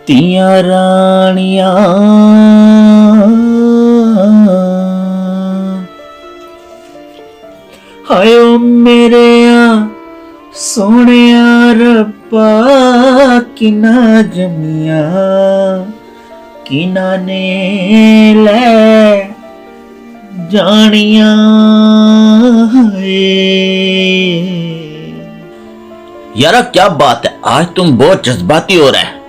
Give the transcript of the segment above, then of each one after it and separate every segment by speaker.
Speaker 1: तिया रानिया हायो मेरे सोने रब्बा किना जमिया किना ने ले जानिया यार क्या बात है, आज तुम बहुत जज्बाती हो रहे हैं।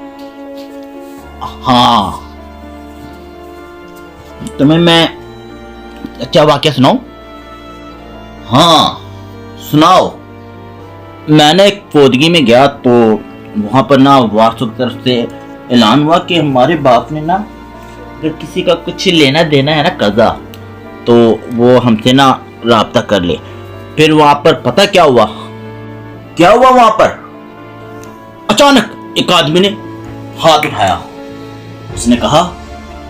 Speaker 1: हाँ, तुम्हें मैं अच्छा वाक्य सुनाऊं? हाँ सुनाओ। मैंने एक फौदगी में गया तो वहां पर ना वारसों की तरफ से ऐलान हुआ कि हमारे बाप ने ना अगर किसी का कुछ लेना देना है ना कर्जा, तो वो हमसे ना राब्ता कर ले। फिर वहां पर पता क्या हुआ वहां पर? अचानक एक आदमी ने हाथ उठाया। उसने कहा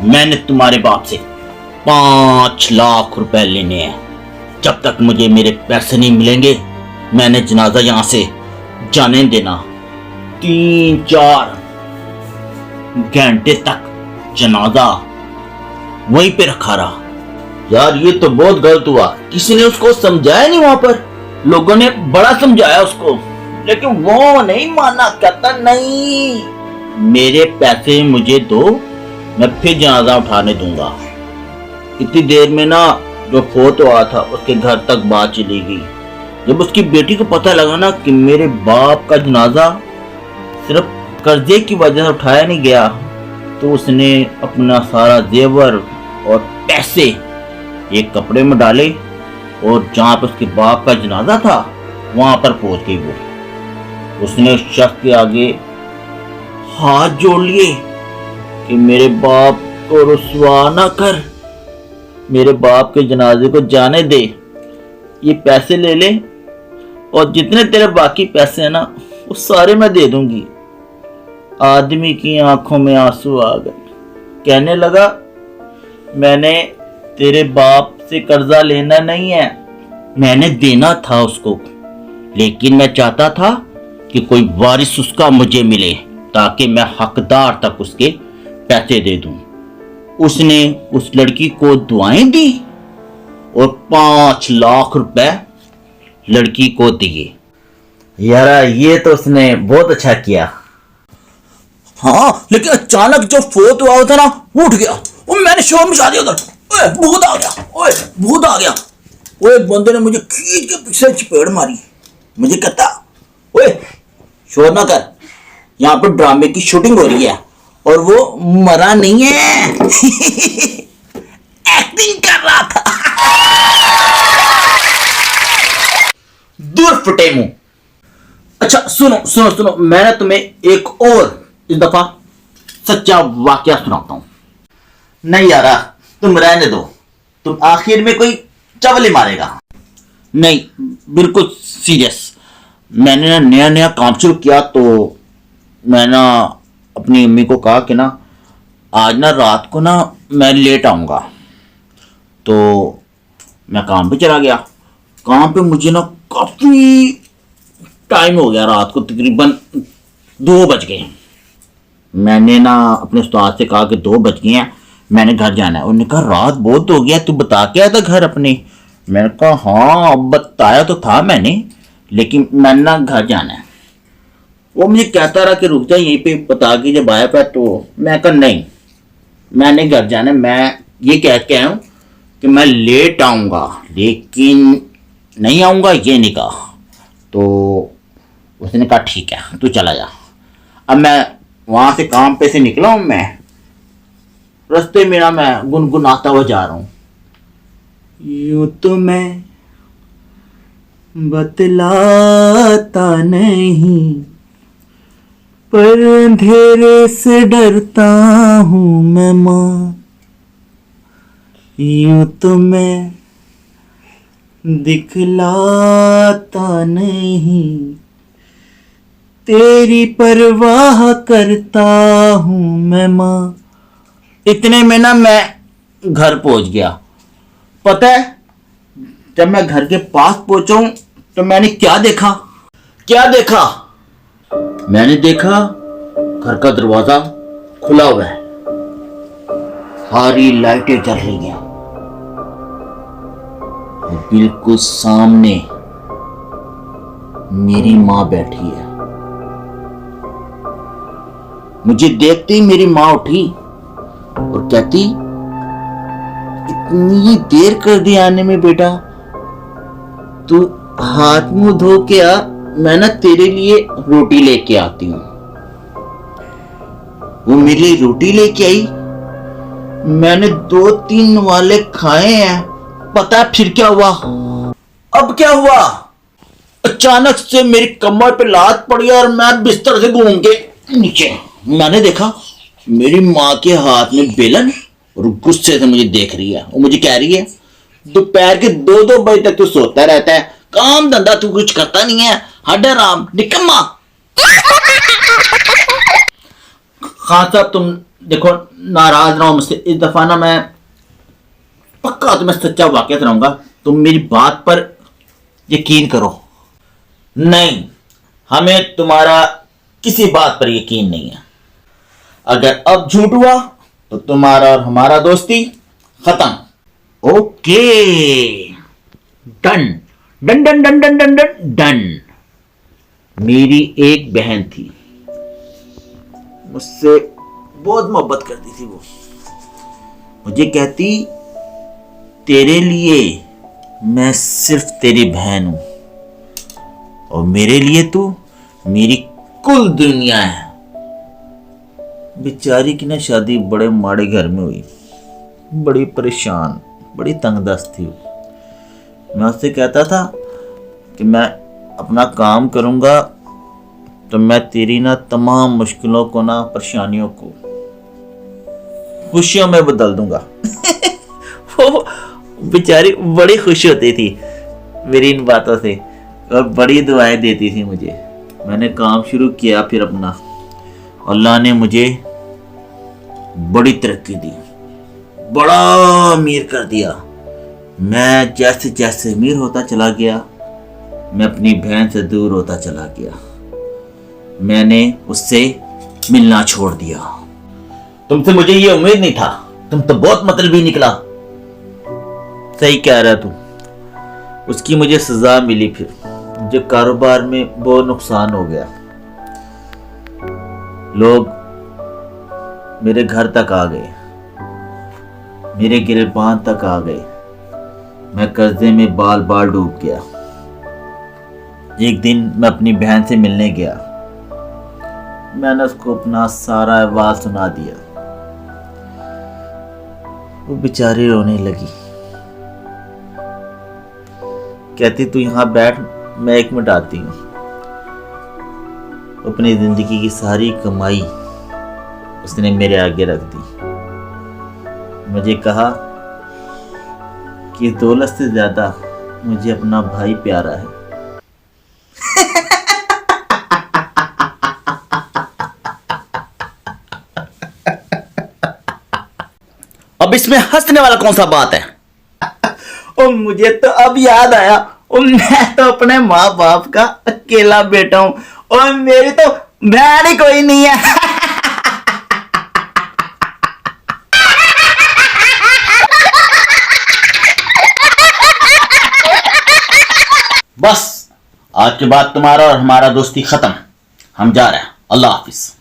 Speaker 1: मैंने तुम्हारे बाप से 5 लाख रुपए लेने हैं, जब तक मुझे मेरे पैसे नहीं मिलेंगे मैंने जनाजा यहां से जाने देना। 3-4 घंटे तक जनाजा वहीं पे रखा रहा। यार ये तो बहुत गलत हुआ, किसी ने उसको समझाया नहीं। वहां पर लोगों ने बड़ा समझाया उसको, लेकिन वो नहीं माना। कहता नहीं, मेरे पैसे मुझे दो, मैं फिर जनाजा उठाने दूंगा। इतनी देर में ना जो फोत हुआ था उसके घर तक बात चली गई। जब उसकी बेटी को पता लगा ना कि मेरे बाप का जनाजा सिर्फ कर्जे की वजह से उठाया नहीं गया, तो उसने अपना सारा जेवर और पैसे एक कपड़े में डाले और जहां पर उसके बाप का जनाजा था वहां पर पहुंच गई। वो उसने उस शख्स के आगे हाथ जोड़ लिए कि मेरे बाप को रुसवा ना कर, मेरे बाप के जनाजे को जाने दे, ये पैसे ले ले और जितने तेरे बाकी पैसे हैं ना वो सारे मैं दे दूंगी। आदमी की आंखों में आंसू आ गए। कहने लगा मैंने तेरे बाप से कर्जा लेना नहीं है, मैंने देना था उसको, लेकिन मैं चाहता था कि कोई वारिस उसका मुझे मिले ताकि मैं हकदार तक उसके पैसे दे दूं। उसने उस लड़की को दुआएं दी और 5 लाख रुपए लड़की को दिए। यार ये तो उसने बहुत अच्छा किया। हाँ, लेकिन अचानक जो फोत हुआ था ना वो उठ गया और मैंने शोर मचा दिया उधर। ओए भूत आ गया, ओए भूत आ गया। ओए बंदे ने मुझे खींच के पीछे चपेड़ मारी। मुझे कहता ओए शोर ना कर, यहाँ पर ड्रामे की शूटिंग हो रही है और वो मरा नहीं है एक्टिंग कर रहा था। दूर फटे मुंह। अच्छा सुनो सुनो सुनो, मैंने तुम्हें एक और इस दफा सच्चा वाकया सुनाता हूं। नहीं यारा तुम रहने दो, तुम आखिर में कोई चवले मारेगा। नहीं बिल्कुल सीरियस। मैंने ना नया नया काम शुरू किया तो मैं ना अपनी अम्मी को कहा कि ना आज ना रात को ना मैं लेट आऊँगा, तो मैं काम पे चला गया। काम पे मुझे ना काफ़ी टाइम हो गया, रात को तकरीबन 2 बज गए। मैंने ना अपने उस्ताद से कहा कि 2 बज गए हैं, मैंने घर जाना है। उन्होंने कहा रात बहुत हो गया, तू बता के आया था घर अपने? मैंने कहा हाँ बताया तो था मैंने, लेकिन मैंने ना घर जाना है। वो मुझे कहता रहा कि रुक जा यहीं पे बता के जब आया था। तो मैं कहा नहीं मैंने घर जाना है, मैं ये कह के आया हूँ कि मैं लेट आऊँगा लेकिन नहीं आऊँगा, ये नहीं कहा। तो उसने कहा ठीक है तू चला जा। अब मैं वहाँ से काम पे से निकला हूँ, मैं रास्ते में ना मैं गुनगुनाता हुआ जा रहा हूँ। यूं तो मैं बतलाता नहीं पर अंधेरे से डरता हूँ मैं माँ। यूं तो मैं दिखलाता नहीं तेरी परवाह करता हूँ मैं माँ। इतने में ना मैं घर पहुंच गया। पता है जब मैं घर के पास पहुंचा हूं तो मैंने क्या देखा? मैंने देखा घर का दरवाजा खुला हुआ है, सारी लाइटें जल रही हैं और बिल्कुल सामने मेरी मां बैठी है। मुझे देखते ही मेरी मां उठी और कहती, इतनी देर कर दी आने में बेटा, तू हाथ मुंह धो के आ, मैं ना तेरे लिए रोटी लेके आती हूं। वो मेरे लिए रोटी लेके आई, मैंने 2-3 वाले खाए हैं। पता है फिर क्या हुआ? अब क्या हुआ? अचानक से मेरी कमर पे लात पड़ी और मैं बिस्तर से घूम के नीचे, मैंने देखा मेरी माँ के हाथ में बेलन और गुस्से से मुझे देख रही है। वो मुझे कह रही है, दोपहर के 2-2 बजे तक तू सोता रहता है, काम धंधा तू कुछ करता नहीं है, हड्डा राम निकम्मा। खान साहब तुम देखो, नाराज ना हो मुझसे, इस दफा ना मैं पक्का तुम्हें सच्चा वाकया सुनाऊंगा, तुम मेरी बात पर यकीन करो। नहीं, हमें तुम्हारा किसी बात पर यकीन नहीं है। अगर अब झूठ हुआ तो तुम्हारा और हमारा दोस्ती खत्म। Okay, done done done done done done done done. मेरी एक बहन थी, मुझसे बहुत मोहब्बत करती थी। वो मुझे कहती, तेरे लिए मैं सिर्फ तेरी बहन हूं और मेरे लिए तू मेरी कुल दुनिया है। बेचारी की ना शादी बड़े माड़े घर में हुई, बड़ी परेशान, बड़ी तंगदस्त थी। मैं उससे कहता था कि मैं अपना काम करूंगा तो मैं तेरी ना तमाम मुश्किलों को ना, परेशानियों को खुशियों में बदल दूंगा। वो बेचारी बड़ी खुश होती थी मेरी इन बातों से और बड़ी दुआएं देती थी मुझे। मैंने काम शुरू किया फिर अपना, अल्लाह ने मुझे बड़ी तरक्की दी, बड़ा अमीर कर दिया। मैं जैसे जैसे अमीर होता चला गया, मैं अपनी बहन से दूर होता चला गया। मैंने उससे मिलना छोड़ दिया। तुमसे मुझे ये उम्मीद नहीं था, तुम तो बहुत मतलबी निकला। सही कह रहा तू। उसकी मुझे सजा मिली, फिर मुझे कारोबार में बहुत नुकसान हो गया। लोग मेरे घर तक आ गए, मेरे गिरबान तक आ गए। मैं कर्जे में बाल बाल डूब गया। एक दिन मैं अपनी बहन से मिलने गया, मैंने उसको अपना सारा अहवाल सुना दिया। वो बेचारी रोने लगी, कहती तू यहां बैठ, मैं 1 मिनट आती हूं। अपनी जिंदगी की सारी कमाई उसने मेरे आगे रख दी। मुझे कहा कि दौलत से ज्यादा मुझे अपना भाई प्यारा है। अब इसमें हंसने वाला कौन सा बात है? और मुझे तो अब याद आया, और मैं तो अपने माँ बाप का अकेला बेटा हूं और मेरी तो बहन ही कोई नहीं है। बस आज के बाद तुम्हारा और हमारा दोस्ती खत्म, हम जा रहे हैं। अल्लाह हाफिज।